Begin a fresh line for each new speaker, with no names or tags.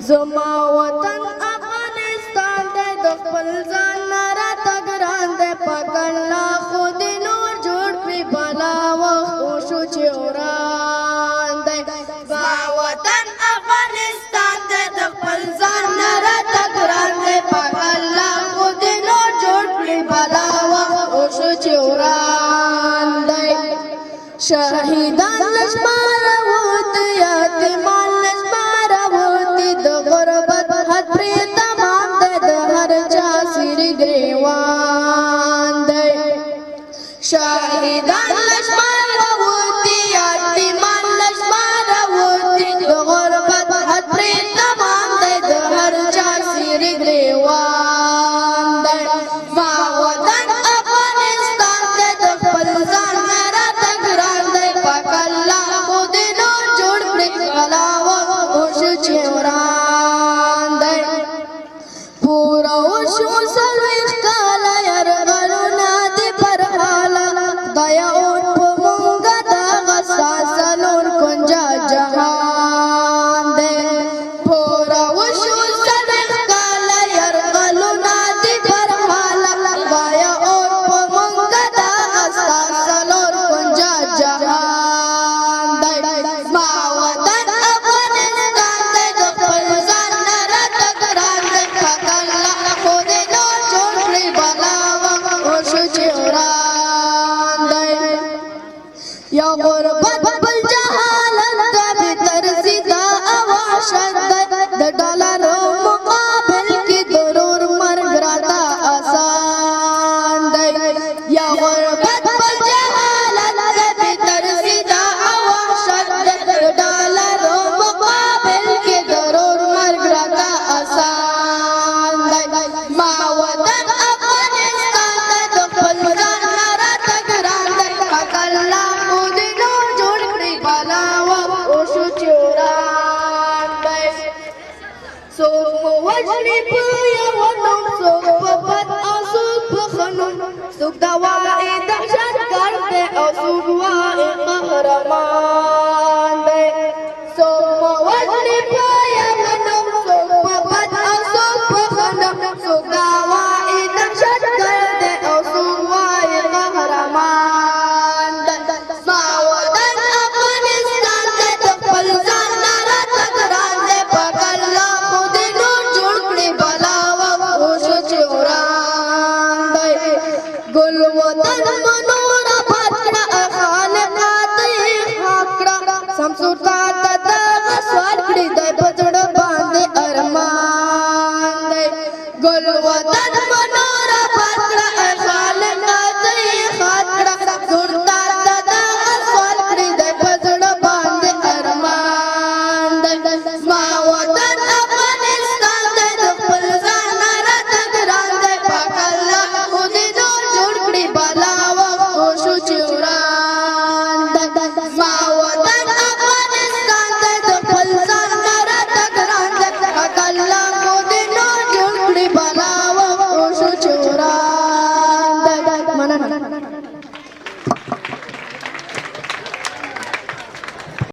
زما وطن افغانستان دی د خپل ځان نه راته ګران دی پاک الله خو دې نور جوړ کړي بلا وخت وشو چې وران دی زما وطن افغانستان دی د خپل ځان نه راته ګران دی پاک الله خو دې نور جوړ کړي بلا وخت وشو چې وران دی شهیدان لشماره ووت یتیمان لشماره ووت د غربت حد پرې تمام دی د هر چا سیری ګریوان دی شهیدان لشماره ووت یتیمان لشماره ووت د غربت حد پرې تمام دی د هر چا سیری ګریوان دی ما وطن افغانستان دی د خپل ځان نه راته ګران دی پاک الله خو دې نور جوړ کړي بلا وخت وشو چې وران دی پوره وشو څلوېښت کاله یرغلونه دي پر حاله خدایه اور په مونږه دغه ستا څلور کونجه جهان دی پوره وشو څلوېښت کاله یرغلونه دي پر حاله خدایه اور په مونږه دغه ستا څلور کونجه جهان دی زما وطن افغانستان دی د خپل ځان نه راته ګران دی پاک الله خو دې نور جوړ کړي بلا وخت وشو چې وران دی یا غربت بل جهالت دا بېطرزي دا او وحشت دی د ډالرو مقابل کې ضرور مرګ راته آسان دی یا غربت بل جهالت دا بېطرزي دا او وحشت دی د ډالرو مقابل کې ضرور مرګ راته آسان دی ما وطن افغانستان دی د خپل ځان نه راته ګران دی پاک الله خو دې نور جوړ کړي بلا وخت وشو چې وران دی څوک مو وژني په یوه نوم څوک په بد او څوک په ښه نوم څوک د وایي دهشتګرد دی او څوک وایي قهرمان